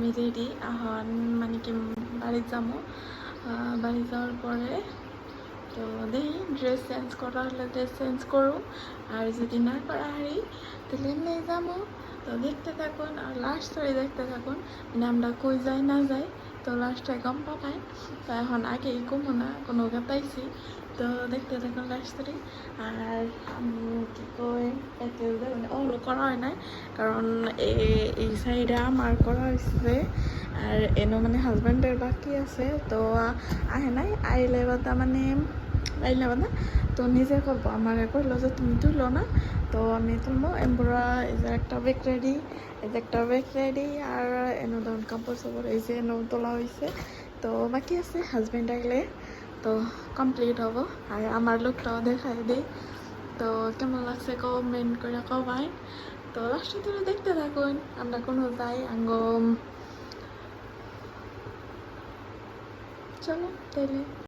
আমি রেডি এখন মানে কি বাড়ি যাবো বাড়ি যাওয়ার পরে তো দেখি ড্রেস চেঞ্জ করা হলে ড্রেস চেঞ্জ করুন আর যদি না করা হারি তাহলে এমনি যাবো তো দেখতে থাকুন আর লাস্ট ধরে দেখতে থাকুন মানে আমরা কই যাই না যাই তো লাস্টে গম পাবাই তো এখন আগে কমো না কোনো পাইছি তো দেখতে থাকুন লাস্ট ধরে আর কি কই মানে ওগুলো করা হয় নাই কারণ এই সাইডে আমার করা হয়েছে আর এনো মানে হাজব্যান্ডের বাকি আছে তো আহে নাই আইলে বাদা মানে আইলে বাদা তো নিজে করবো আমার কইলো যে তুমি তুলো না তো আমি তুলবো এমপুরা এই যে একটা ব্যাগ রেডি এই যে একটা ব্যাগ রেডি আর এনো ধরুন কাপড় চাপড় এই যে এনো তোলা হয়েছে তো বাকি আছে হাজব্যান্ড আইলে তো কমপ্লিট হবো আর আমার লুকটাও দেখাই দিই তো কেমন লাগছে কমেন্ট করে কবাই তো লাস্টে ধরে দেখতে থাকুন আমরা কোনো যাই আঙ্গম চলো তাইলে